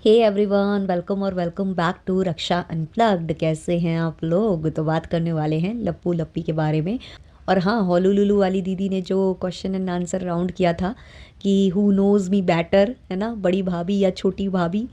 हे everyone, welcome और welcome back to Raksha unplugged. कैसे हैं आप लोग? तो बात करने वाले हैं लप्पू लप्पी के बारे में। और हाँ, होलुलुलु वाली दीदी ने जो क्वेश्चन एंड आंसर राउंड किया था कि हु नोज़ मी बेटर, है ना, बड़ी भाभी या छोटी भाभी,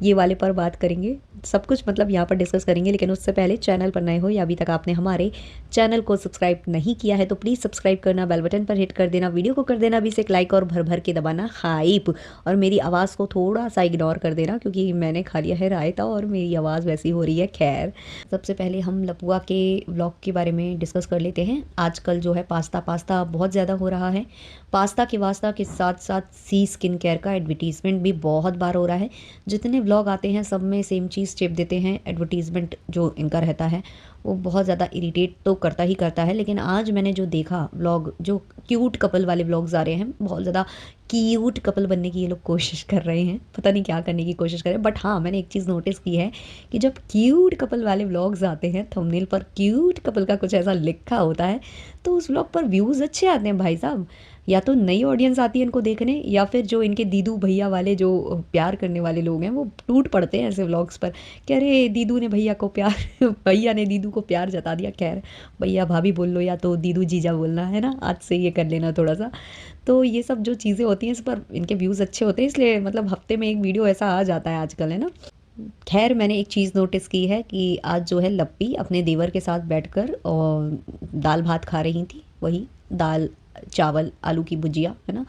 ये वाले पर बात करेंगे। सब कुछ मतलब यहाँ पर डिस्कस करेंगे, लेकिन उससे पहले चैनल पर नए हो या अभी तक आपने हमारे चैनल को सब्सक्राइब नहीं किया है तो प्लीज़ सब्सक्राइब करना, बेल बटन पर हिट कर देना, वीडियो को कर देना अभी से एक लाइक और भर भर के दबाना हाइप। और मेरी आवाज़ को थोड़ा सा इग्नोर कर देना क्योंकि मैंने खा लिया है रायता और मेरी आवाज़ वैसी हो रही है। खैर, सबसे पहले हम लपुआ के व्लॉग के बारे में डिस्कस कर लेते हैं। आजकल जो है पास्ता पास्ता बहुत ज़्यादा हो रहा है। पास्ता के वास्ता के साथ साथ सी स्किन केयर का एडवर्टीज़मेंट भी बहुत बार हो रहा है। जितने व्लॉग आते हैं सब में सेम चीज़ चिप देते हैं। एडवर्टीज़मेंट जो इनका रहता है वो बहुत ज़्यादा इरिटेट तो करता ही करता है। लेकिन आज मैंने जो देखा व्लॉग, जो क्यूट कपल वाले व्लॉग्स आ रहे हैं, बहुत ज़्यादा क्यूट कपल बनने की ये लोग कोशिश कर रहे हैं। पता नहीं क्या करने की कोशिश कर रहे हैं, बट हाँ, मैंने एक चीज़ नोटिस की है कि जब क्यूट कपल वाले व्लॉग्स आते हैं, थंबनेल पर क्यूट कपल का कुछ ऐसा लिखा होता है तो उस व्लॉग पर व्यूज़ अच्छे आते हैं भाई साहब। या तो नई ऑडियंस आती है इनको देखने, या फिर जो इनके दीदू भैया वाले जो प्यार करने वाले लोग हैं वो टूट पड़ते हैं ऐसे व्लॉग्स पर कि अरे दीदू ने भैया को प्यार भैया ने दीदू को प्यार जता दिया। खैर, भैया भाभी बोल लो या तो दीदू जीजा बोलना, है ना, आज से ये कर लेना थोड़ा सा। तो ये सब जो चीज़ें होती हैं इस पर इनके व्यूज़ अच्छे होते हैं, इसलिए मतलब हफ्ते में एक वीडियो ऐसा आ जाता है आजकल, है ना। खैर, मैंने एक चीज़ नोटिस की है कि आज जो है लप्पी अपने देवर के साथ बैठकर और दाल भात खा रही थी। वही दाल चावल आलू की भुजिया, है ना।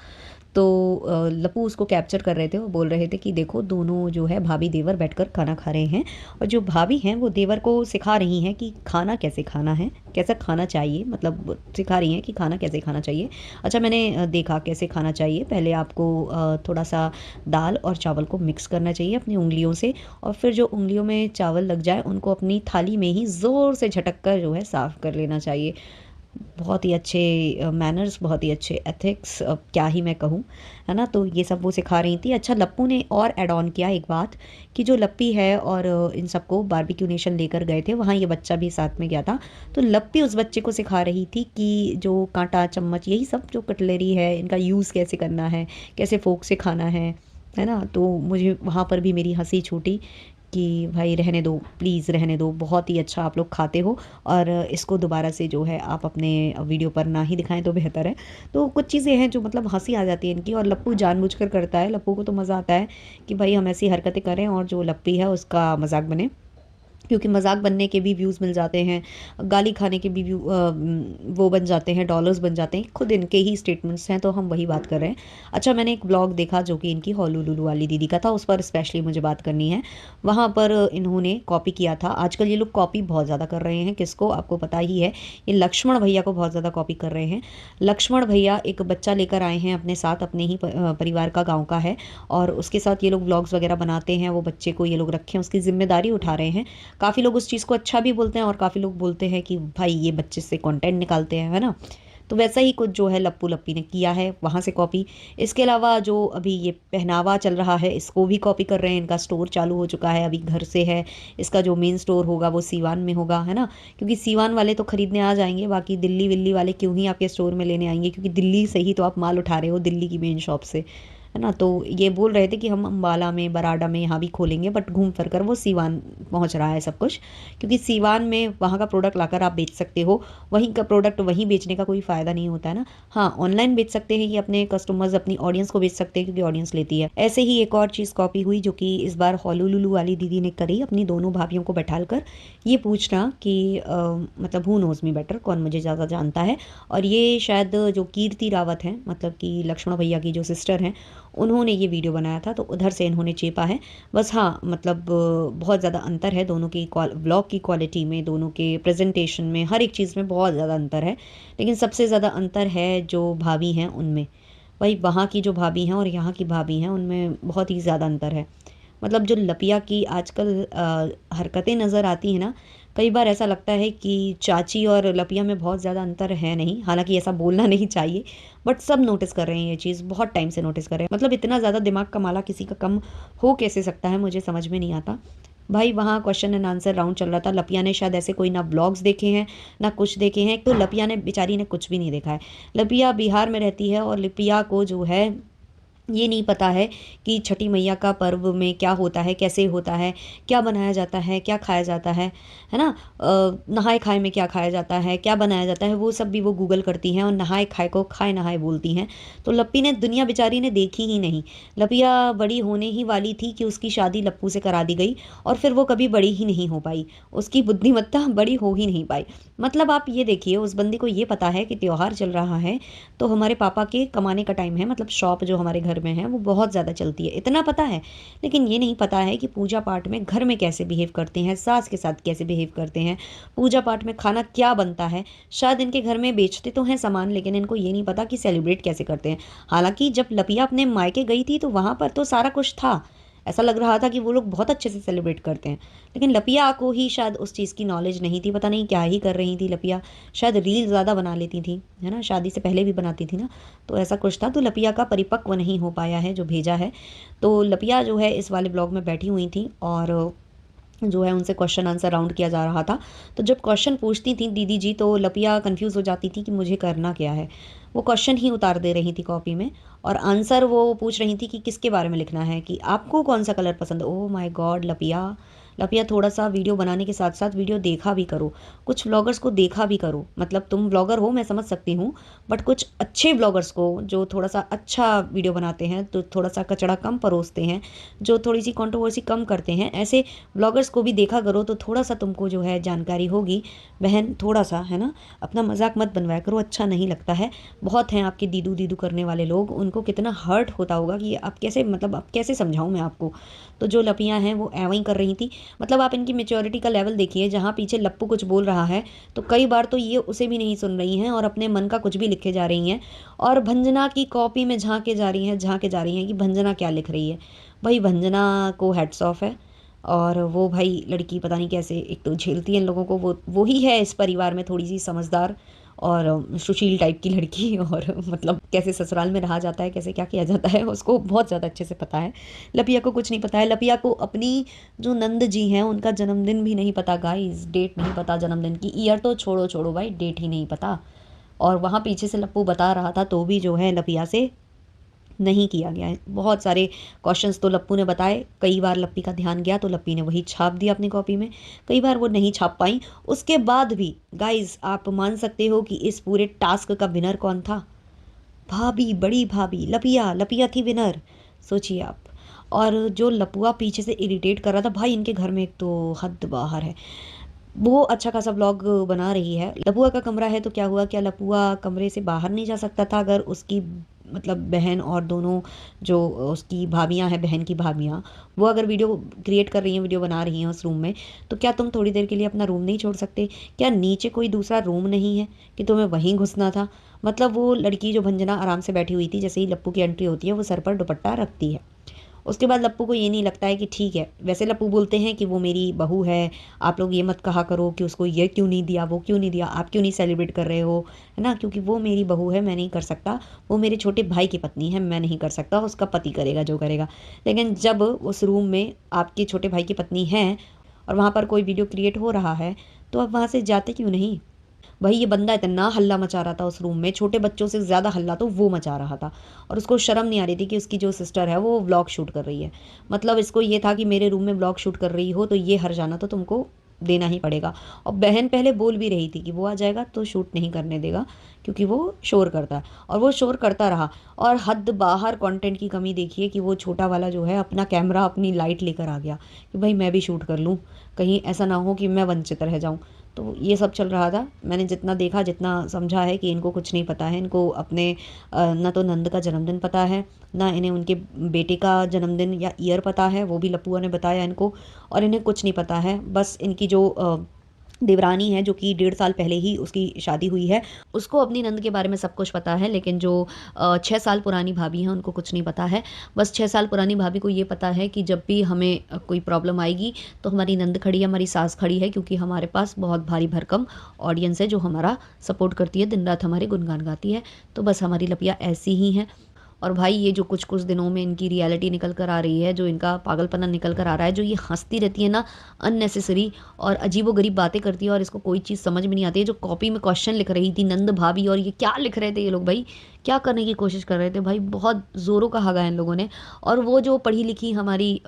तो लप्पू उसको कैप्चर कर रहे थे और बोल रहे थे कि देखो दोनों जो है भाभी देवर बैठकर खाना खा रहे हैं, और जो भाभी हैं वो देवर को सिखा रही हैं कि खाना कैसे खाना है, कैसा खाना चाहिए, मतलब सिखा रही हैं कि खाना कैसे खाना चाहिए। अच्छा, मैंने देखा कैसे खाना चाहिए। पहले आपको थोड़ा सा दाल और चावल को मिक्स करना चाहिए अपनी उंगलियों से, और फिर जो उंगलियों में चावल लग जाए उनको अपनी थाली में ही ज़ोर से झटक कर जो है साफ़ कर लेना चाहिए। बहुत ही अच्छे मैनर्स, बहुत ही अच्छे एथिक्स, क्या ही मैं कहूँ, है ना। तो ये सब वो सिखा रही थी। अच्छा, लप्पू ने और ऐड ऑन किया एक बात कि जो लप्पी है और इन सबको बारबेक्यू नेशन लेकर गए थे, वहाँ ये बच्चा भी साथ में गया था। तो लप्पी उस बच्चे को सिखा रही थी कि जो कांटा चम्मच यही सब जो कटलरी है इनका यूज़ कैसे करना है, कैसे फोक से खाना है ना। तो मुझे वहाँ पर भी मेरी हंसी छूटी कि भाई रहने दो, प्लीज़ रहने दो, बहुत ही अच्छा आप लोग खाते हो, और इसको दोबारा से जो है आप अपने वीडियो पर ना ही दिखाएं तो बेहतर है। तो कुछ चीज़ें हैं जो मतलब हंसी आ जाती है इनकी, और लप्पू जानबूझकर करता है। लप्पू को तो मज़ा आता है कि भाई हम ऐसी हरकतें करें और जो लप्पी है उसका मजाक बने, क्योंकि मजाक बनने के भी व्यूज़ मिल जाते हैं, गाली खाने के भी वो बन जाते हैं, डॉलर्स बन जाते हैं। खुद इनके ही स्टेटमेंट्स हैं तो हम वही बात कर रहे हैं। अच्छा, मैंने एक ब्लॉग देखा जो कि इनकी होलुलुलु वाली दीदी का था, उस पर स्पेशली मुझे बात करनी है। वहाँ पर इन्होंने कॉपी किया था। आजकल ये लोग कॉपी बहुत ज़्यादा कर रहे हैं, किसको आपको पता ही है, ये लक्ष्मण भैया को बहुत ज़्यादा कॉपी कर रहे हैं। लक्ष्मण भैया एक बच्चा लेकर आए हैं अपने साथ, अपने ही परिवार का, गाँव का है, और उसके साथ ये लोग व्लॉग्स वगैरह बनाते हैं। वो बच्चे को ये लोग रखे हैं, उसकी जिम्मेदारी उठा रहे हैं। काफ़ी लोग उस चीज़ को अच्छा भी बोलते हैं और काफ़ी लोग बोलते हैं कि भाई ये बच्चे से कंटेंट निकालते हैं, है ना। तो वैसा ही कुछ जो है लप्पू लप्पी ने किया है, वहाँ से कॉपी। इसके अलावा जो अभी ये पहनावा चल रहा है इसको भी कॉपी कर रहे हैं। इनका स्टोर चालू हो चुका है, अभी घर से है। इसका जो मेन स्टोर होगा वो सीवान में होगा, है ना, क्योंकि सीवान वाले तो खरीदने आ जाएंगे, बाकी दिल्ली विल्ली वाले क्यों ही आपके स्टोर में लेने आएंगे, क्योंकि दिल्ली से ही तो आप माल उठा रहे हो, दिल्ली की मेन शॉप से, है ना। तो ये बोल रहे थे कि हम अम्बाला में, बराडा में यहाँ भी खोलेंगे, बट घूम फिर कर वो सीवान पहुँच रहा है सब कुछ, क्योंकि सीवान में वहाँ का प्रोडक्ट लाकर आप बेच सकते हो। वहीं का प्रोडक्ट वहीं बेचने का कोई फ़ायदा नहीं होता है ना। हाँ, ऑनलाइन बेच सकते हैं, ये अपने कस्टमर्स, अपनी ऑडियंस को बेच सकते हैं क्योंकि ऑडियंस लेती है। ऐसे ही एक और चीज़ कॉपी हुई जो कि इस बार होलुलुलु वाली दीदी ने करी, अपनी दोनों भाभियों को बैठाल कर ये पूछना कि मतलब हु नोज़ मी बेटर, कौन मुझे ज़्यादा जानता है। और ये शायद जो कीर्ति रावत हैं, मतलब कि लक्ष्मण भैया की जो सिस्टर हैं, उन्होंने ये वीडियो बनाया था, तो उधर से इन्होंने चेपा है बस। हाँ, मतलब बहुत ज़्यादा अंतर है दोनों की व्लॉग की क्वालिटी में, दोनों के प्रेजेंटेशन में, हर एक चीज़ में बहुत ज़्यादा अंतर है। लेकिन सबसे ज़्यादा अंतर है जो भाभी हैं उनमें। वही वहाँ की जो भाभी हैं और यहाँ की भाभी हैं उनमें बहुत ही ज़्यादा अंतर है। मतलब जो लपिया की आजकल हरकतें नज़र आती हैं ना, कई बार ऐसा लगता है कि चाची और लपिया में बहुत ज़्यादा अंतर है नहीं, हालांकि ऐसा बोलना नहीं चाहिए, बट सब नोटिस कर रहे हैं ये चीज़, बहुत टाइम से नोटिस कर रहे हैं। मतलब इतना ज़्यादा दिमाग का माला किसी का कम हो कैसे सकता है, मुझे समझ में नहीं आता। भाई वहाँ क्वेश्चन एंड आंसर राउंड चल रहा था, लपिया ने शायद ऐसे कोई ना ब्लॉग्स देखे हैं ना कुछ देखे हैं। तो लपिया ने बेचारी ने कुछ भी नहीं देखा है। लपिया बिहार में रहती है और लपिया को जो है ये नहीं पता है कि छठी मैया का पर्व में क्या होता है, कैसे होता है, क्या बनाया जाता है, क्या खाया जाता है ना। नहाए खाए में क्या खाया जाता है, क्या बनाया जाता है, वो सब भी वो गूगल करती हैं और नहाए खाए को खाए नहाए बोलती हैं। तो लप्पी ने दुनिया बेचारी ने देखी ही नहीं। लपिया बड़ी होने ही वाली थी कि उसकी शादी लप्पू से करा दी गई और फिर वो कभी बड़ी ही नहीं हो पाई। उसकी बुद्धिमत्ता बड़ी हो ही नहीं पाई। मतलब आप ये देखिए, उस बंदी को ये पता है कि त्योहार चल रहा है तो हमारे पापा के कमाने का टाइम है, मतलब शॉप जो हमारे घर में है वो बहुत ज़्यादा चलती है, इतना पता है। लेकिन ये नहीं पता है कि पूजा पाठ में घर में कैसे बिहेव करते हैं, सास के साथ कैसे बिहेव करते हैं, पूजा पाठ में खाना क्या बनता है। शायद इनके घर में बेचते तो हैं सामान, लेकिन इनको ये नहीं पता कि सेलिब्रेट कैसे करते हैं। हालांकि जब लपिया अपने मायके गई थी तो वहाँ पर तो सारा कुछ था, ऐसा लग रहा था कि वो लोग बहुत अच्छे से सेलिब्रेट करते हैं। लेकिन लपिया को ही शायद उस चीज़ की नॉलेज नहीं थी, पता नहीं क्या ही कर रही थी लपिया। शायद रील ज़्यादा बना लेती थी, है ना, शादी से पहले भी बनाती थी ना, तो ऐसा कुछ था। तो लपिया का परिपक्व नहीं हो पाया है जो भेजा है। तो लपिया जो है इस वाले ब्लॉग में बैठी हुई थी और जो है उनसे क्वेश्चन आंसर राउंड किया जा रहा था। तो जब क्वेश्चन पूछती थी दीदी जी तो लपिया कंफ्यूज हो जाती थी कि मुझे करना क्या है। वो क्वेश्चन ही उतार दे रही थी कॉपी में और आंसर वो पूछ रही थी कि किसके बारे में लिखना है, कि आपको कौन सा कलर पसंद है। ओह माय गॉड लपिया, लपिया थोड़ा सा वीडियो बनाने के साथ साथ वीडियो देखा भी करो, कुछ व्लॉगर्स को देखा भी करो। मतलब तुम व्लॉगर हो मैं समझ सकती हूँ, बट कुछ अच्छे व्लॉगर्स को जो थोड़ा सा अच्छा वीडियो बनाते हैं, तो थोड़ा सा कचड़ा कम परोसते हैं, जो थोड़ी सी कंट्रोवर्सी कम करते हैं, ऐसे ब्लॉगर्स को भी देखा करो तो थोड़ा सा तुमको जो है जानकारी होगी। बहन थोड़ा सा, है ना, अपना मजाक मत बनवाया करो, अच्छा नहीं लगता है। बहुत हैं आपके दीदू दीदू करने वाले लोग, उनको कितना हर्ट होता होगा कि आप कैसे, मतलब अब कैसे समझाऊं मैं आपको। तो जो लपियाँ हैं वो ऐवें ही कर रही थी। मतलब आप इनकी मेच्योरिटी का लेवल देखिए, जहाँ पीछे लप्पू कुछ बोल रहा है तो कई बार तो ये उसे भी नहीं सुन रही हैं और अपने मन का कुछ भी लिखे जा रही हैं और भंजना की कॉपी में झांके जा रही हैं, झांके जा रही हैं कि भंजना क्या लिख रही है। भाई भंजना को हेड्स ऑफ है। और वो भाई लड़की पता नहीं कैसे एक तो झेलती है इन लोगों को, वो ही है इस परिवार में थोड़ी सी समझदार और सुशील टाइप की लड़की। और मतलब कैसे ससुराल में रहा जाता है, कैसे क्या किया जाता है, उसको बहुत ज़्यादा अच्छे से पता है। लपिया को कुछ नहीं पता है। लपिया को अपनी जो नंद जी हैं उनका जन्मदिन भी नहीं पता गाइस, डेट नहीं पता जन्मदिन की, ईयर तो छोड़ो छोड़ो भाई, डेट ही नहीं पता। और वहाँ पीछे से लप्पू बता रहा था तो भी जो है लपिया से नहीं किया गया है। बहुत सारे क्वेश्चंस तो लप्पू ने बताए, कई बार लप्पी का ध्यान गया तो लप्पी ने वही छाप दिया अपनी कॉपी में, कई बार वो नहीं छाप पाई। उसके बाद भी गाइस आप मान सकते हो कि इस पूरे टास्क का विनर कौन था? भाभी, बड़ी भाभी लपिया, लपिया थी विनर, सोचिए आप। और जो लपुआ पीछे से इरिटेट कर रहा था, भाई इनके घर में एक तो हद बाहर है। वो अच्छा खासा व्लॉग बना रही है। लपुआ का कमरा है तो क्या हुआ, क्या लपुआ कमरे से बाहर नहीं जा सकता था? अगर उसकी मतलब बहन और दोनों जो उसकी भाभियां हैं, बहन की भाभियां, वो अगर वीडियो क्रिएट कर रही हैं, वीडियो बना रही हैं उस रूम में, तो क्या तुम थोड़ी देर के लिए अपना रूम नहीं छोड़ सकते? क्या नीचे कोई दूसरा रूम नहीं है कि तुम्हें वहीं घुसना था? मतलब वो लड़की जो भंजना आराम से बैठी हुई थी, जैसे ही लप्पू की एंट्री होती है वो सर पर दुपट्टा रखती है। उसके बाद लप्पू को ये नहीं लगता है कि ठीक है, वैसे लप्पू बोलते हैं कि वो मेरी बहू है, आप लोग ये मत कहा करो कि उसको ये क्यों नहीं दिया, वो क्यों नहीं दिया, आप क्यों नहीं सेलिब्रेट कर रहे हो, है ना, क्योंकि वो मेरी बहू है, मैं नहीं कर सकता। वो मेरे छोटे भाई की पत्नी है, मैं नहीं कर सकता, उसका पति करेगा जो करेगा। लेकिन जब उस रूम में आपके छोटे भाई की पत्नी है और वहाँ पर कोई वीडियो क्रिएट हो रहा है, तो आप वहाँ से जाते क्यों नहीं? भाई ये बंदा इतना हल्ला मचा रहा था उस रूम में, छोटे बच्चों से ज़्यादा हल्ला तो वो मचा रहा था। और उसको शर्म नहीं आ रही थी कि उसकी जो सिस्टर है वो व्लॉग शूट कर रही है। मतलब इसको ये था कि मेरे रूम में व्लॉग शूट कर रही हो तो ये हर्जाना तो तुमको देना ही पड़ेगा। और बहन पहले बोल भी रही थी कि वो आ जाएगा तो शूट नहीं करने देगा क्योंकि वो शोर करता है, और वो शोर करता रहा। और हद बाहर कंटेंट की कमी देखिए कि वो छोटा वाला जो है अपना कैमरा अपनी लाइट लेकर आ गया कि भाई मैं भी शूट कर लूँ, कहीं ऐसा ना हो कि मैं वंचित रह जाऊँ। तो ये सब चल रहा था। मैंने जितना देखा, जितना समझा है कि इनको कुछ नहीं पता है। इनको अपने ना तो नंद का जन्मदिन पता है, ना इन्हें उनके बेटे का जन्मदिन या ईयर पता है, वो भी लपुआ ने बताया इनको। और इन्हें कुछ नहीं पता है। बस इनकी जो देवरानी है, जो कि 1.5 साल पहले ही उसकी शादी हुई है, उसको अपनी नंद के बारे में सब कुछ पता है। लेकिन जो 6 साल पुरानी भाभी हैं उनको कुछ नहीं पता है। बस 6 साल पुरानी भाभी को ये पता है कि जब भी हमें कोई प्रॉब्लम आएगी तो हमारी नंद खड़ी है, हमारी सास खड़ी है, क्योंकि हमारे पास बहुत भारी भरकम ऑडियंस है जो हमारा सपोर्ट करती है, दिन रात हमारे गुनगान गाती है। तो बस हमारी लपिया ऐसी ही हैं। और भाई ये जो कुछ कुछ दिनों में इनकी रियलिटी निकल कर आ रही है, जो इनका पागलपना निकल कर आ रहा है, जो ये हंसती रहती है ना अननेसेसरी और अजीबोगरीब बातें करती है और इसको कोई चीज़ समझ में नहीं आती है। जो कॉपी में क्वेश्चन लिख रही थी नंद भाभी, और ये क्या लिख रहे थे ये लोग भाई, क्या करने की कोशिश कर रहे थे भाई, बहुत ज़ोरों का हगा है इन लोगों ने। और वो जो पढ़ी लिखी हमारी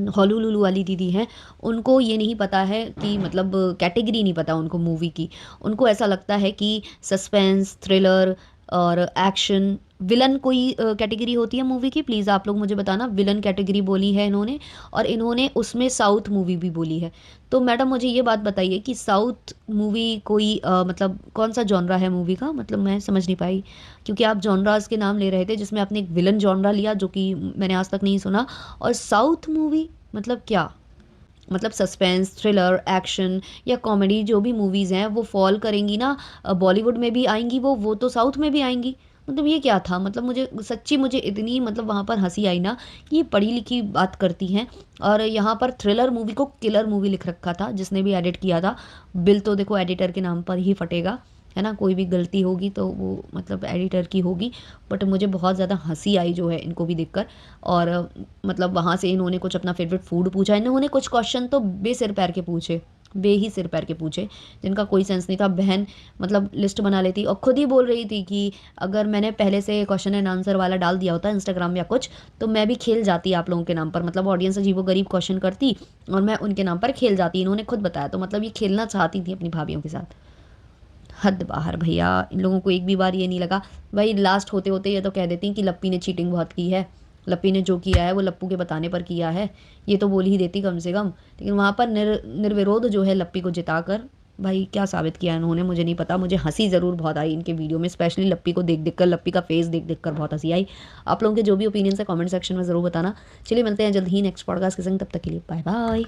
हॉलूलुलु वाली दीदी हैं, उनको ये नहीं पता है कि मतलब कैटेगरी नहीं पता उनको मूवी की। उनको ऐसा लगता है कि सस्पेंस, थ्रिलर और एक्शन, विलन कोई कैटेगरी होती है मूवी की, प्लीज़ आप लोग मुझे बताना। विलन कैटेगरी बोली है इन्होंने, और इन्होंने उसमें साउथ मूवी भी बोली है। तो मैडम मुझे ये बात बताइए कि साउथ मूवी कोई मतलब कौन सा जॉनरा है मूवी का, मतलब मैं समझ नहीं पाई, क्योंकि आप जॉनरास के नाम ले रहे थे जिसमें आपने एक विलन जॉनरा लिया जो कि मैंने आज तक नहीं सुना। और साउथ मूवी मतलब क्या, मतलब सस्पेंस, थ्रिलर, एक्शन या कॉमेडी जो भी मूवीज़ हैं वो फॉल करेंगी ना, बॉलीवुड में भी आएंगी वो तो साउथ में भी आएंगी। मतलब ये क्या था, मतलब मुझे सच्ची मुझे इतनी मतलब वहाँ पर हंसी आई ना कि ये पढ़ी लिखी बात करती हैं। और यहाँ पर थ्रिलर मूवी को किलर मूवी लिख रखा था जिसने भी एडिट किया था। बिल तो देखो एडिटर के नाम पर ही फटेगा, है ना, कोई भी गलती होगी तो वो मतलब एडिटर की होगी। बट मुझे बहुत ज़्यादा हंसी आई जो है इनको भी देखकर। और मतलब वहाँ से इन्होंने कुछ अपना फेवरेट फूड पूछा, इन्होंने कुछ क्वेश्चन तो बेसिर पैर के पूछे, बे ही सिर पैर के पूछे, जिनका कोई सेंस नहीं था। बहन मतलब लिस्ट बना लेती और खुद ही बोल रही थी कि अगर मैंने पहले से क्वेश्चन एंड आंसर वाला डाल दिया होता इंस्टाग्राम या कुछ, तो मैं भी खेल जाती आप लोगों के नाम पर, मतलब ऑडियंस अजीबो गरीब क्वेश्चन करती और मैं उनके नाम पर खेल जाती। इन्होंने खुद बताया, तो मतलब ये खेलना चाहती थी अपनी भाभीियों के साथ। हद बाहर भैया, इन लोगों को एक भी बार ये नहीं लगा भाई। लास्ट होते होते ये तो कह देती कि लप्पी ने चीटिंग बहुत की है, लप्पी ने जो किया है वो लप्पू के बताने पर किया है, ये तो बोल ही देती कम से कम। लेकिन वहाँ पर निर्विरोध जो है लप्पी को जिताकर भाई क्या साबित किया इन्होंने मुझे नहीं पता। मुझे हंसी ज़रूर बहुत आई इनके वीडियो में, स्पेशली लप्पी को देख देख कर, लप्पी का फेस देख देख कर बहुत हंसी आई। आप लोगों के जो भी ओपिनियंस है कमेंट सेक्शन में ज़रूर बताना। चलिए मिलते हैं जल्द ही नेक्स्ट पॉडकास्ट के संग, तब तक के लिए बाय बाय।